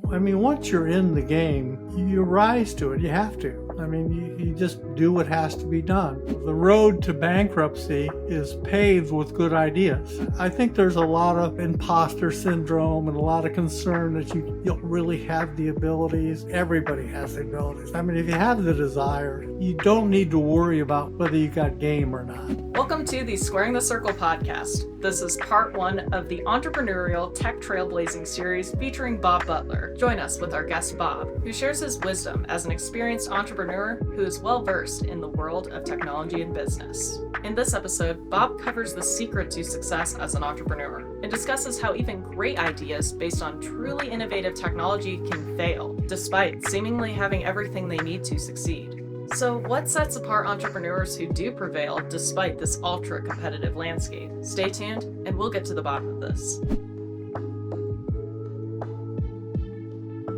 I mean, once you're in the game, you rise to it. You have to. I mean, you just do what has to be done. The road to bankruptcy is paved with good ideas. I think there's a lot of imposter syndrome and a lot of concern that you don't really have the abilities. Everybody has the abilities. I mean, if you have the desire, you don't need to worry about whether you got game or not. Welcome to the Squaring the Circle podcast. This is part one of the entrepreneurial tech trailblazing series featuring Bob Butler. Join us with our guest Bob, who shares his wisdom as an experienced entrepreneur who is well versed in the world of technology and business. In this episode, Bob covers the secret to success as an entrepreneur and discusses how even great ideas based on truly innovative technology can fail, despite seemingly having everything they need to succeed. So what sets apart entrepreneurs who do prevail despite this ultra-competitive landscape? Stay tuned, and we'll get to the bottom of this.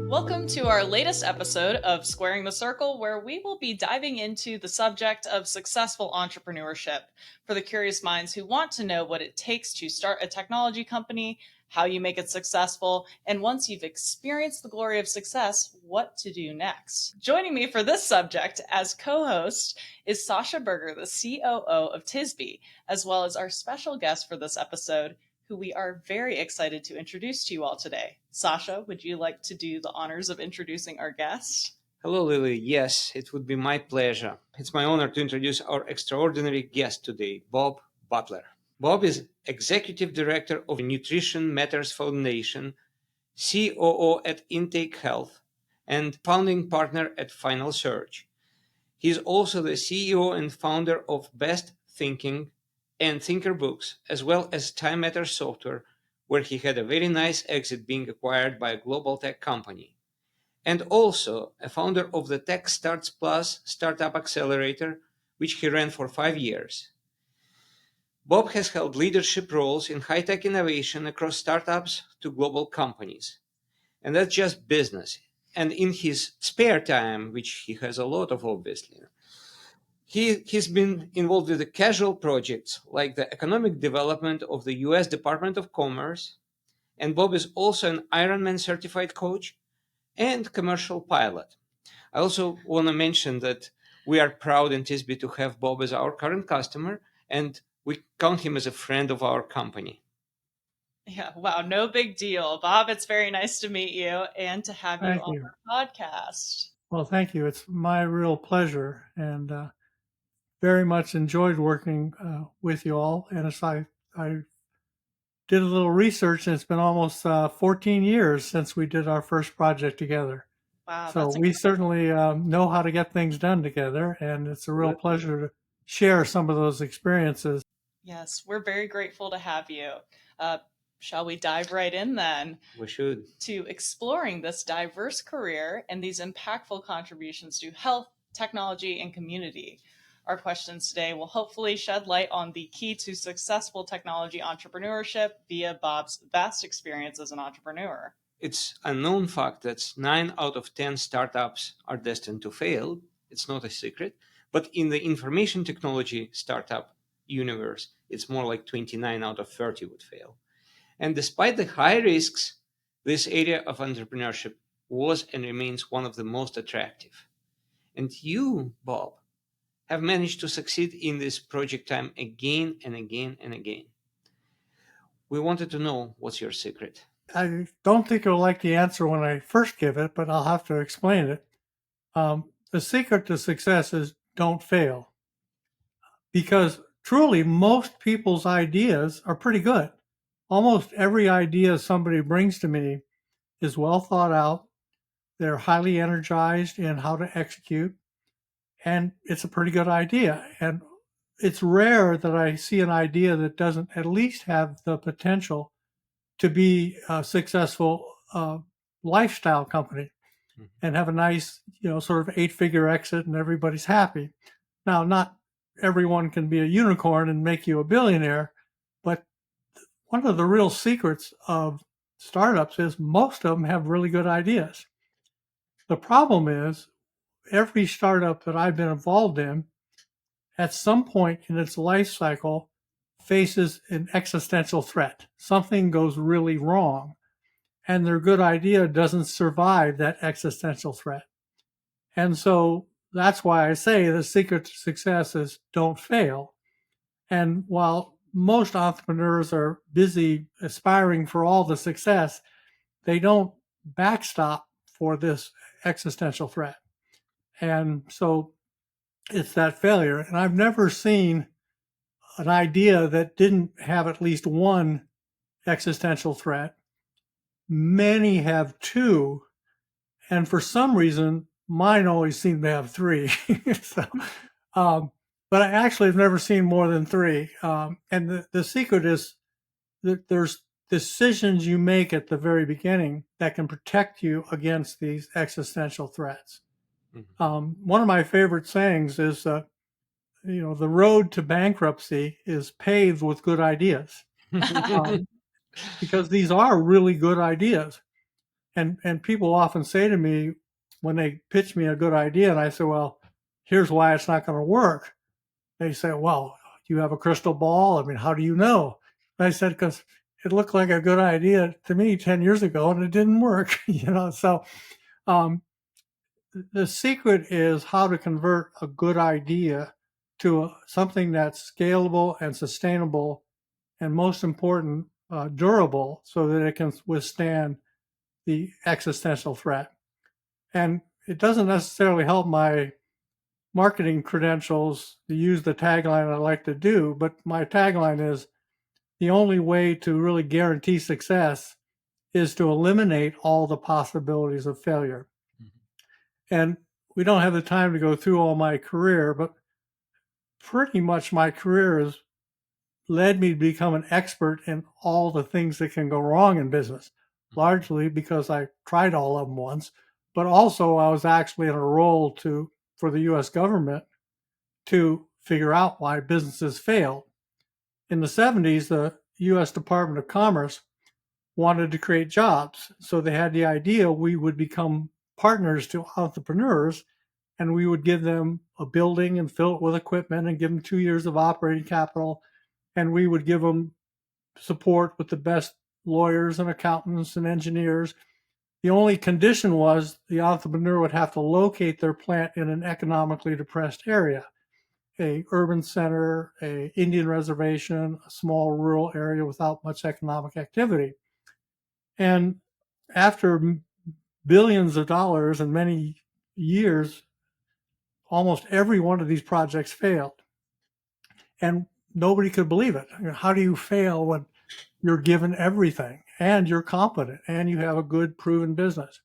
Welcome to our latest episode of Squaring the Circle, where we will be diving into the subject of successful entrepreneurship for the curious minds who want to know what it takes to start a technology company, how you make it successful, and once you've experienced the glory of success, what to do next. Joining me for this subject as co-host is Sasha Berger, the COO of Tisby, as well as our special guest for this episode, who we are very excited to introduce to you all today. Sasha, would you like to do the honors of introducing our guest? Hello, Lily. Yes, it would be my pleasure. It's my honor to introduce our extraordinary guest today, Bob Butler. Bob is Executive Director of Nutrition Matters Foundation, COO at Intake Health, and founding partner at Final Search. He is also the CEO and founder of Best Thinking and Thinker Books, as well as Time Matters Software, where he had a very nice exit being acquired by a global tech company. And also a founder of the Tech Starts Plus Startup Accelerator, which he ran for 5 years. Bob has held leadership roles in high-tech innovation across startups to global companies. And that's just business. And in his spare time, which he has a lot of, obviously, he's been involved with the casual projects like the economic development of the US Department of Commerce. And Bob is also an Ironman certified coach and commercial pilot. I also want to mention that we are proud in Tisby to have Bob as our current customer, and we count him as a friend of our company. Yeah, wow, no big deal. Bob, it's very nice to meet you and to have you on our podcast. Well, thank you. It's my real pleasure, and very much enjoyed working with you all. And as I did a little research, and it's been almost 14 years since we did our first project together. Wow, so we certainly know how to get things done together, and it's a real pleasure to share some of those experiences. Yes, we're very grateful to have you. Shall we dive right in then? We should. To exploring this diverse career and these impactful contributions to health, technology, and community. Our questions today will hopefully shed light on the key to successful technology entrepreneurship via Bob's vast experience as an entrepreneur. It's a known fact that 9 out of 10 startups are destined to fail. It's not a secret. But in the information technology startup universe, it's more like 29 out of 30 would fail. And despite the high risks, this area of entrepreneurship was and remains one of the most attractive. And you, Bob, have managed to succeed in this project time again and again and again. We wanted to know what's your secret. I don't think you'll like the answer when I first give it, but I'll have to explain it. The secret to success is don't fail. Because truly, most people's ideas are pretty good. Almost every idea somebody brings to me is well thought out. They're highly energized in how to execute, and it's a pretty good idea. And it's rare that I see an idea that doesn't at least have the potential to be a successful lifestyle company and have a nice, sort of 8-figure exit and everybody's happy. Now, not everyone can be a unicorn and make you a billionaire, but one of the real secrets of startups is most of them have really good ideas. The problem is every startup that I've been involved in at some point in its life cycle faces an existential threat. Something goes really wrong. and their good idea doesn't survive that existential threat. And so that's why I say the secret to success is don't fail. And while most entrepreneurs are busy aspiring for all the success, they don't backstop for this existential threat. And so it's that failure. And I've never seen an idea that didn't have at least one existential threat. Many have two. And for some reason, mine always seem to have three. so, but I actually have never seen more than three. And the secret is that there's decisions you make at the very beginning that can protect you against these existential threats. One of my favorite sayings is, the road to bankruptcy is paved with good ideas, because these are really good ideas. And people often say to me when they pitch me a good idea, and I say, well, here's why it's not going to work. They say, well, do you have a crystal ball? I mean, how do you know? And I said, because it looked like a good idea to me 10 years ago and it didn't work, So the secret is how to convert a good idea to something that's scalable and sustainable, and most important, durable, so that it can withstand the existential threat. And it doesn't necessarily help my marketing credentials to use the tagline I like to do, but my tagline is the only way to really guarantee success is to eliminate all the possibilities of failure. And we don't have the time to go through all my career, but pretty much my career has led me to become an expert in all the things that can go wrong in business, largely because I tried all of them once, but also I was actually in a role for the U.S. government to figure out why businesses fail. In the 70s, the U.S. Department of Commerce wanted to create jobs. So they had the idea we would become partners to entrepreneurs, and we would give them a building and fill it with equipment and give them 2 years of operating capital. And we would give them support with the best lawyers and accountants and engineers. The only condition was the entrepreneur would have to locate their plant in an economically depressed area, a urban center, a Indian reservation, a small rural area without much economic activity. And after billions of dollars and many years, almost every one of these projects failed. And nobody could believe it. How do you fail when you're given everything and you're competent and you have a good proven business?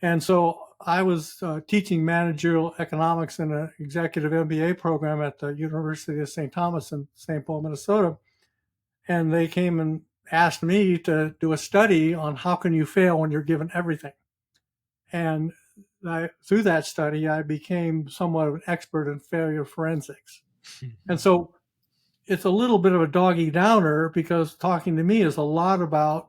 And so I was teaching managerial economics in an executive MBA program at the University of St. Thomas in St. Paul, Minnesota. And they came and asked me to do a study on how can you fail when you're given everything. And through that study, I became somewhat of an expert in failure forensics. And so it's a little bit of a doggy downer, because talking to me is a lot about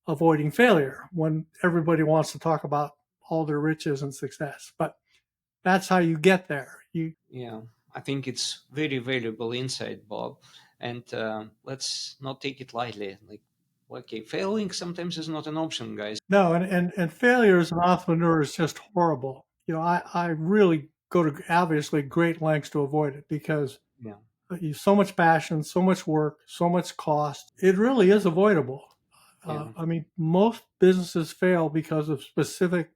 avoiding failure when everybody wants to talk about all their riches and success. But that's how you get there. Yeah, I think it's very valuable insight, Bob. And let's not take it lightly. Okay, failing sometimes is not an option, guys. No, and failure as an entrepreneur is just horrible. I really go to obviously great lengths to avoid it, because so much passion, so much work, so much cost. It really is avoidable. I mean, most businesses fail because of specific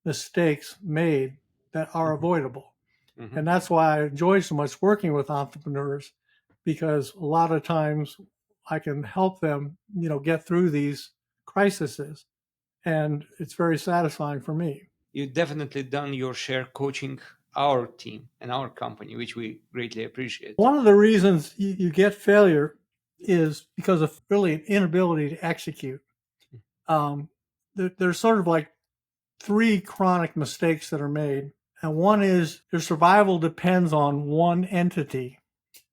mistakes made that are avoidable. And that's why I enjoy so much working with entrepreneurs, because a lot of times I can help them, get through these crises. And it's very satisfying for me. You've definitely done your share coaching our team and our company, which we greatly appreciate. One of the reasons you get failure is because of really an inability to execute. There's sort of like three chronic mistakes that are made. And one is their survival depends on one entity,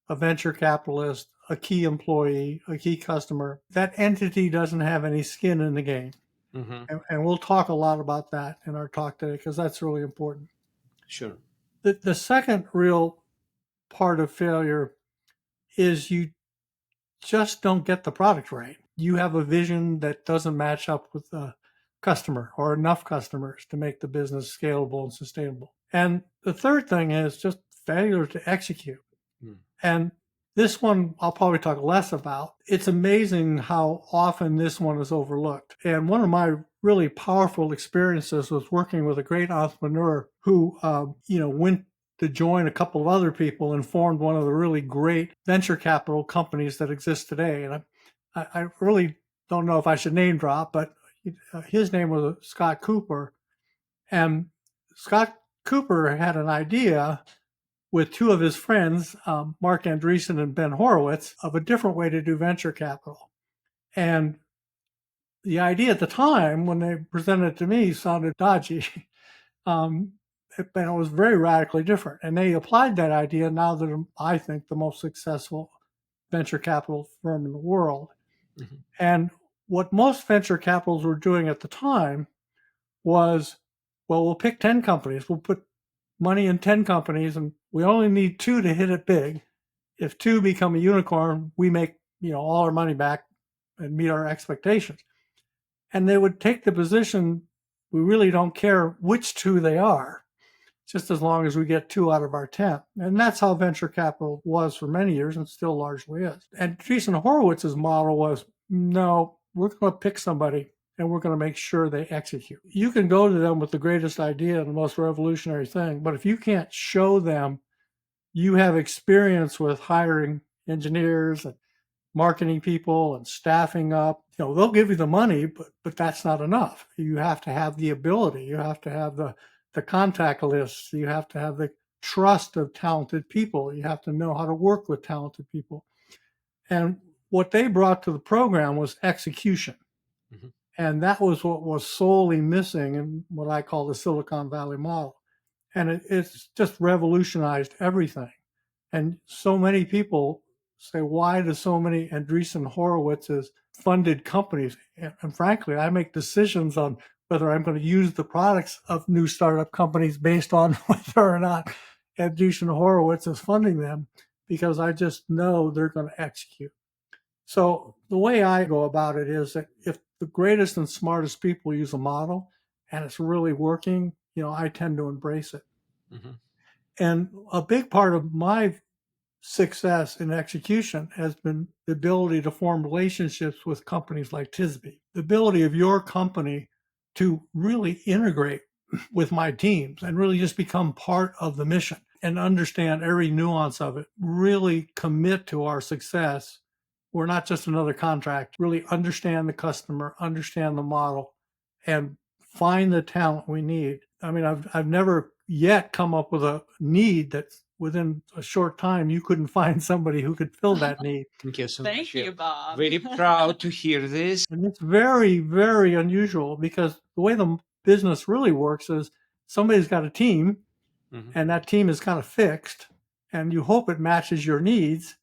a venture capitalist, a key employee, a key customer. That entity doesn't have any skin in the game. And we'll talk a lot about that in our talk today, because that's really important. Sure. The second real part of failure is you just don't get the product right. you have a vision that doesn't match up with the customer or enough customers to make the business scalable and sustainable. And the third thing is just failure to execute. And this one I'll probably talk less about. It's amazing how often this one is overlooked. And one of my really powerful experiences was working with a great entrepreneur who, went to join a couple of other people and formed one of the really great venture capital companies that exist today. And I really don't know if I should name drop, but his name was Scott Cooper. And Scott Cooper had an idea with two of his friends, Mark Andreessen and Ben Horowitz, of a different way to do venture capital. And the idea at the time, when they presented it to me, sounded dodgy. It was very radically different. And they applied that idea. Now that I think the most successful venture capital firm in the world. Mm-hmm. And what most venture capitals were doing at the time was, well, we'll pick 10 companies. We'll put money in 10 companies and we only need 2 to hit it big. If 2 become a unicorn, we make, all our money back and meet our expectations. And they would take the position, we really don't care which 2 they are, just as long as we get 2 out of our 10. And that's how venture capital was for many years and still largely is. And Andreessen Horowitz's model was, no, we're going to pick somebody and we're going to make sure they execute. You can go to them with the greatest idea and the most revolutionary thing, but if you can't show them you have experience with hiring engineers and marketing people and staffing up, they'll give you the money, but that's not enough. You have to have the ability. You have to have the contact lists. You have to have the trust of talented people. You have to know how to work with talented people. And what they brought to the program was execution. Mm-hmm. And that was what was solely missing in what I call the Silicon Valley model. And it's just revolutionized everything. And so many people say, why do so many Andreessen Horowitz's funded companies? And frankly, I make decisions on whether I'm going to use the products of new startup companies based on whether or not Andreessen Horowitz is funding them, because I just know they're going to execute. So the way I go about it is that if the greatest and smartest people use a model and it's really working, I tend to embrace it. Mm-hmm. And a big part of my success in execution has been the ability to form relationships with companies like Tisby, the ability of your company to really integrate with my teams and really just become part of the mission and understand every nuance of it, really commit to our success. We're not just another contract, really understand the customer, understand the model, and find the talent we need. I mean, I've never yet come up with a need that's within a short time you couldn't find somebody who could fill that need. Thank you so much. Thank you, Bob. Very proud to hear this. And it's very, very unusual, because the way the business really works is somebody's got a team, mm-hmm. and that team is kind of fixed, and you hope it matches your needs.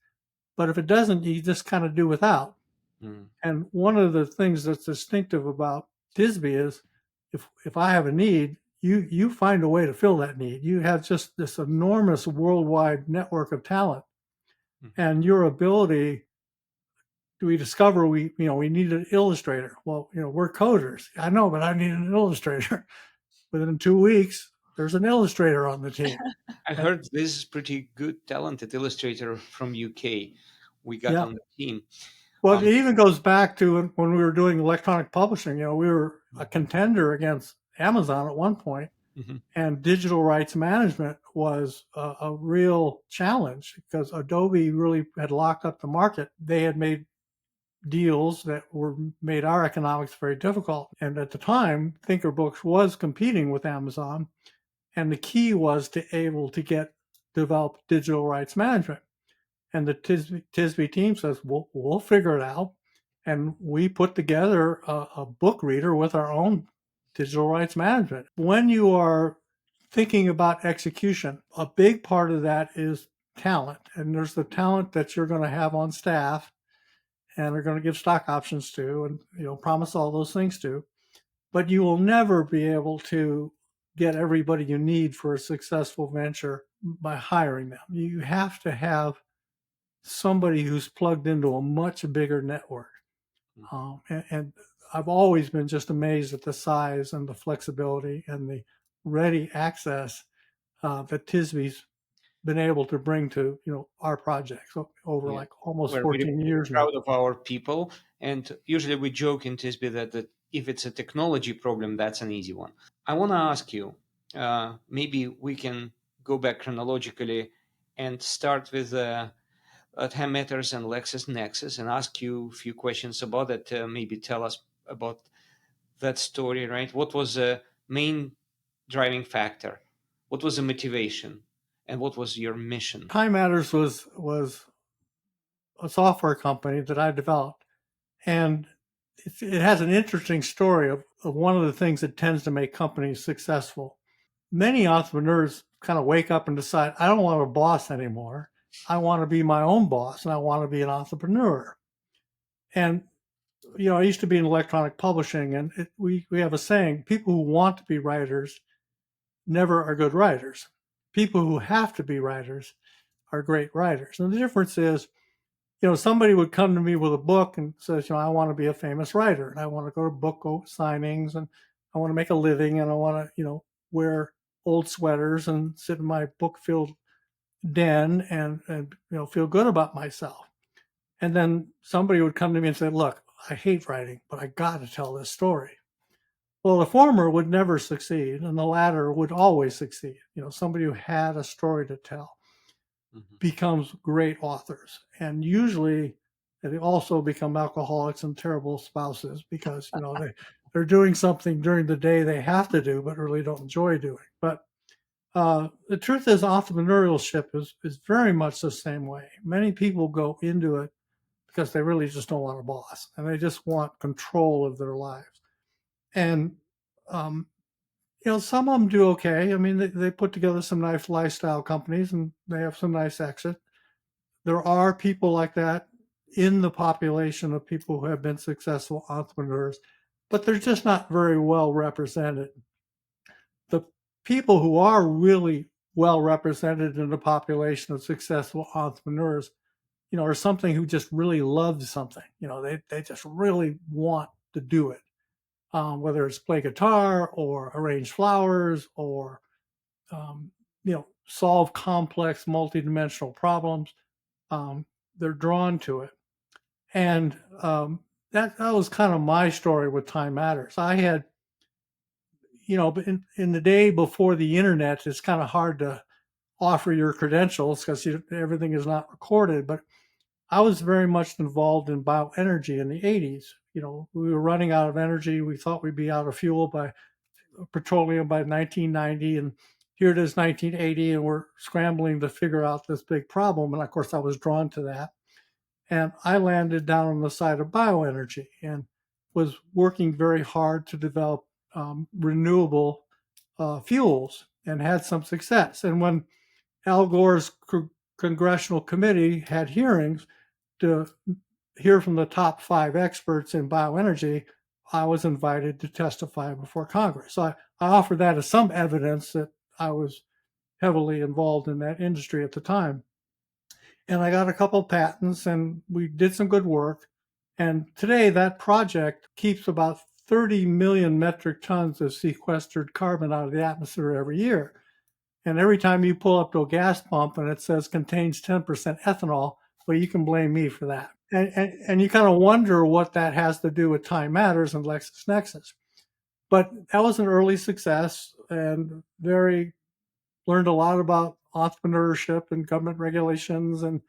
But if it doesn't, you just kind of do without. Mm. And one of the things that's distinctive about Tisby is if I have a need, you find a way to fill that need. You have just this enormous worldwide network of talent. Mm. And your ability, we discover we need an illustrator. Well, we're coders. I know, but I need an illustrator. Within 2 weeks, there's an illustrator on the team. I heard this is pretty good, talented illustrator from UK. We got on the team. Well, it even goes back to when we were doing electronic publishing. We were a contender against Amazon at one point, mm-hmm. and digital rights management was a real challenge because Adobe really had locked up the market. They had made deals that made our economics very difficult. And at the time, ThinkerBooks was competing with Amazon. And the key was to able to develop digital rights management. And the Tisby team says, we'll figure it out. And we put together a book reader with our own digital rights management. When you are thinking about execution, a big part of that is talent. And there's the talent that you're going to have on staff and are going to give stock options to and promise all those things to. But you will never be able to get everybody you need for a successful venture by hiring them. You have to have somebody who's plugged into a much bigger network. And I've always been just amazed at the size and the flexibility and the ready access that TISBE's been able to bring to our projects over Yeah. like almost We're really 14 years now. proud of our people, and usually we joke in TISB that if it's a technology problem, that's an easy one. I want to ask you, maybe we can go back chronologically and start with Time Matters and LexisNexis and ask you a few questions about it. Maybe tell us about that story, right? What was the main driving factor? What was the motivation? And what was your mission? Time Matters was a software company that I developed, and it has an interesting story of one of the things that tends to make companies successful. Many entrepreneurs kind of wake up and decide, I don't want a boss anymore. I want to be my own boss and I want to be an entrepreneur. And, I used to be in electronic publishing, and we have a saying, people who want to be writers never are good writers. People who have to be writers are great writers. And the difference is, somebody would come to me with a book and says, I want to be a famous writer and I want to go to book signings and I want to make a living and I want to, wear old sweaters and sit in my book-filled den and feel good about myself. And then somebody would come to me and say, look, I hate writing, but I got to tell this story. Well, the former would never succeed and the latter would always succeed. Somebody who had a story to tell becomes great authors. And usually they also become alcoholics and terrible spouses because, they're doing something during the day they have to do, but really don't enjoy doing. But the truth is entrepreneurship is very much the same way. Many people go into it because they really just don't want a boss and they just want control of their lives. And, some of them do okay. I mean, they put together some nice lifestyle companies and they have some nice exit. There are people like that in the population of people who have been successful entrepreneurs, but they're just not very well represented. The people who are really well represented in the population of successful entrepreneurs, are something who just really love something. They just really want to do it. Whether it's play guitar or arrange flowers or, solve complex multidimensional problems, they're drawn to it. And that was kind of my story with Time Matters. I had, but in the day before the internet, it's kind of hard to offer your credentials because everything is not recorded. But I was very much involved in bioenergy in the 80s. We were running out of energy. We thought we'd be out of fuel by petroleum by 1990. And here it is 1980, and we're scrambling to figure out this big problem. And of course, I was drawn to that. And I landed down on the side of bioenergy and was working very hard to develop renewable fuels and had some success. And when Al Gore's congressional committee had hearings to hear from the top 5 experts in bioenergy, I was invited to testify before Congress. So I offer that as some evidence that I was heavily involved in that industry at the time. And I got a couple patents and we did some good work. And today that project keeps about 30 million metric tons of sequestered carbon out of the atmosphere every year. And every time you pull up to a gas pump and it says contains 10% ethanol, well, you can blame me for that. And you kind of wonder what that has to do with Time Matters and LexisNexis. But that was an early success and learned a lot about entrepreneurship and government regulations and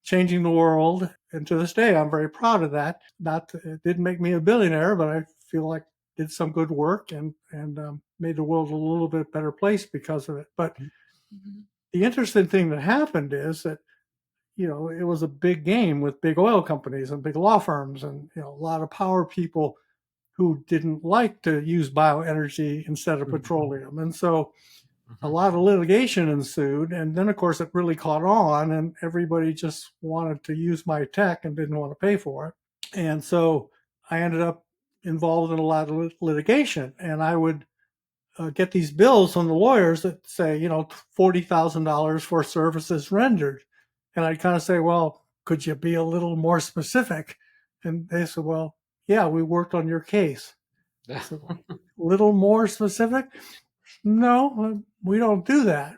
changing the world. And to this day, I'm very proud of that. It didn't make me a billionaire, but I feel like did some good work and made the world a little bit better place because of it. But the interesting thing that happened is that, it was a big game with big oil companies and big law firms and, a lot of power people who didn't like to use bioenergy instead of petroleum. And so a lot of litigation ensued. And then, of course, it really caught on and everybody just wanted to use my tech and didn't want to pay for it. And so I ended up involved in a lot of litigation. And I would get these bills from the lawyers that say, $40,000 for services rendered. And I'd kind of say, well, could you be a little more specific? And they said, well, yeah, we worked on your case. So, a little more specific? No, we don't do that.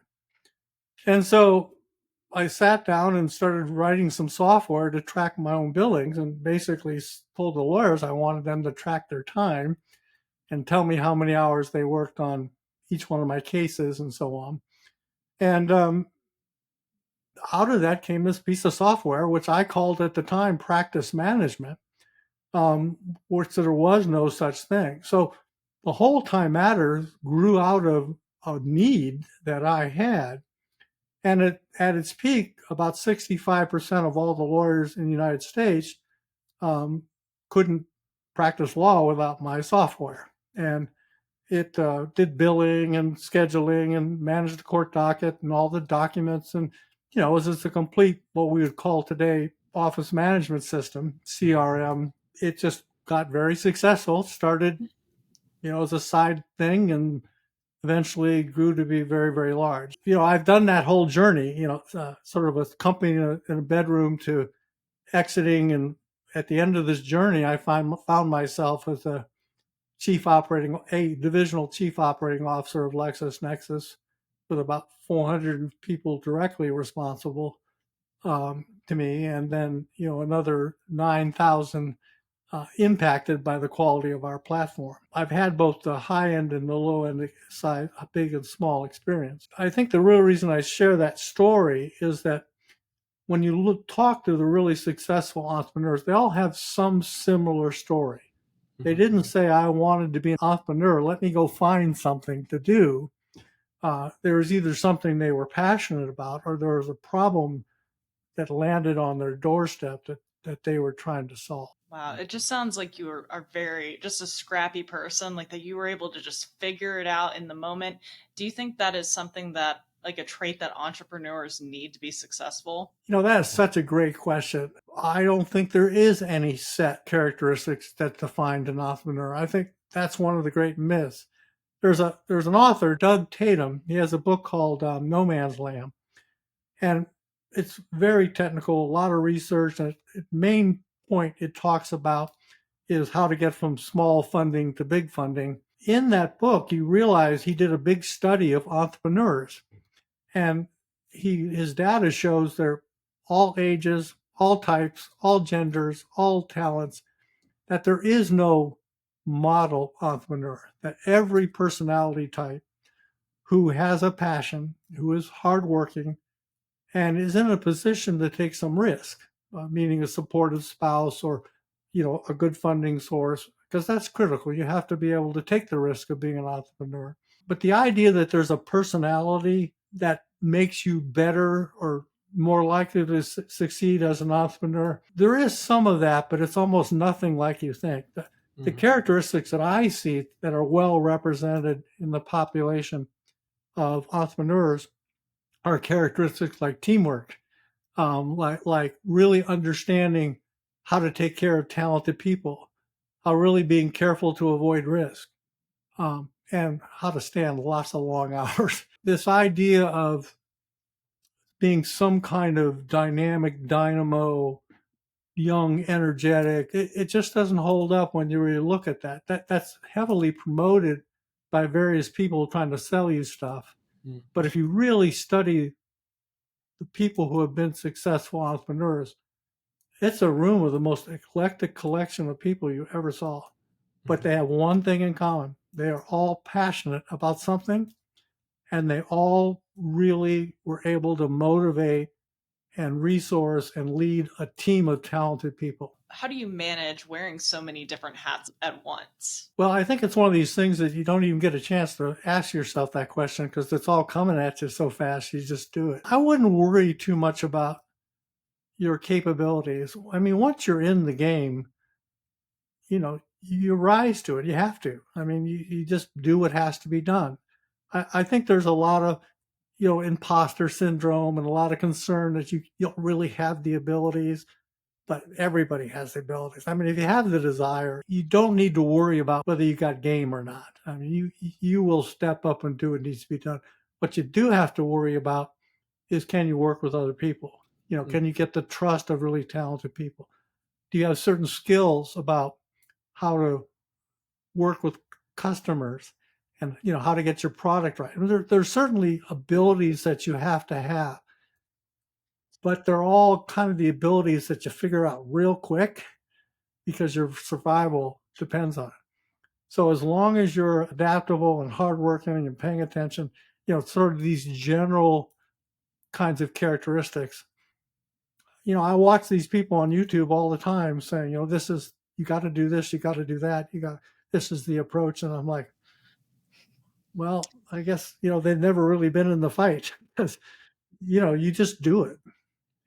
And so I sat down and started writing some software to track my own billings, and basically told the lawyers I wanted them to track their time and tell me how many hours they worked on each one of my cases and so on. And out of that came this piece of software, which I called at the time practice management, which there was no such thing. So the whole Time Matters grew out of a need that I had. And at its peak, about 65% of all the lawyers in the United States couldn't practice law without my software. And it did billing and scheduling and managed the court docket and all the documents. And, it was just a complete, what we would call today, office management system, CRM. It just got very successful, started, as a side thing, and eventually grew to be very, very large. I've done that whole journey, sort of a company in a bedroom to exiting. And at the end of this journey, I found myself as a divisional chief operating officer of LexisNexis, with about 400 people directly responsible to me, and then another 9,000 impacted by the quality of our platform. I've had both the high end and the low end side, a big and small experience. I think the real reason I share that story is that when you talk to the really successful entrepreneurs, they all have some similar story. They didn't say, I wanted to be an entrepreneur, let me go find something to do. There was either something they were passionate about, or there was a problem that landed on their doorstep that they were trying to solve. Wow, it just sounds like you are very, just a scrappy person, like that you were able to just figure it out in the moment. Do you think that is something that, like a trait that entrepreneurs need to be successful? That is such a great question. I don't think there is any set characteristics that define an entrepreneur. I think that's one of the great myths. There's an author, Doug Tatum. He has a book called No Man's Land, and it's very technical, a lot of research. And the main point it talks about is how to get from small funding to big funding. In that book, you realize he did a big study of entrepreneurs, and his data shows they're all ages, all types, all genders, all talents, that there is no model entrepreneur, that every personality type who has a passion, who is hardworking, and is in a position to take some risk, meaning a supportive spouse or, a good funding source, because that's critical. You have to be able to take the risk of being an entrepreneur. But the idea that there's a personality that makes you better or more likely to succeed as an entrepreneur, there is some of that, but it's almost nothing like you think. The characteristics that I see that are well represented in the population of entrepreneurs are characteristics like teamwork, like really understanding how to take care of talented people, how really being careful to avoid risk, and how to stand lots of long hours. This idea of being some kind of dynamic dynamo, young, energetic, it just doesn't hold up when you really look at that. That's heavily promoted by various people trying to sell you stuff. But if you really study the people who have been successful entrepreneurs, it's a room of the most eclectic collection of people you ever saw. But they have one thing in common. They are all passionate about something, and they all really were able to motivate and resource and lead a team of talented people. How do you manage wearing so many different hats at once? Well, I think it's one of these things that you don't even get a chance to ask yourself that question, because it's all coming at you so fast, you just do it. I wouldn't worry too much about your capabilities. I mean, once you're in the game, you rise to it. You have to. I mean, you just do what has to be done. I think there's a lot of, imposter syndrome and a lot of concern that you don't really have the abilities, but everybody has the abilities. I mean, if you have the desire, you don't need to worry about whether you got game or not. I mean, you will step up and do what needs to be done. What you do have to worry about is, can you work with other people? Can you get the trust of really talented people? Do you have certain skills about how to work with customers and how to get your product right. And there's certainly abilities that you have to have, but they're all kind of the abilities that you figure out real quick because your survival depends on it. So as long as you're adaptable and hardworking and you're paying attention, sort of these general kinds of characteristics. I watch these people on YouTube all the time saying, you got to do this, you got to do that, this is the approach. And I'm like, well, I guess, they've never really been in the fight because, you just do it.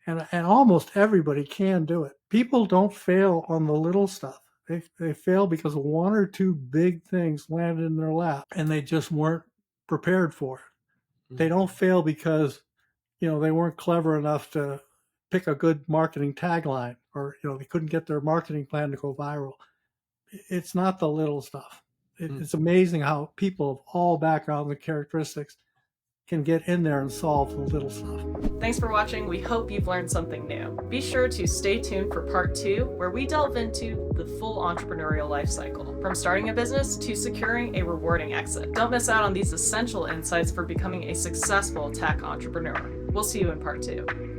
And almost everybody can do it. People don't fail on the little stuff. They fail because one or two big things landed in their lap and they just weren't prepared for it. They don't fail because, they weren't clever enough to pick a good marketing tagline, or, they couldn't get their marketing plan to go viral. It's not the little stuff. It's amazing how people of all backgrounds and characteristics can get in there and solve the little stuff. Thanks for watching. We hope you've learned something new. Be sure to stay tuned for part 2, where we delve into the full entrepreneurial life cycle, from starting a business to securing a rewarding exit. Don't miss out on these essential insights for becoming a successful tech entrepreneur. We'll see you in part 2.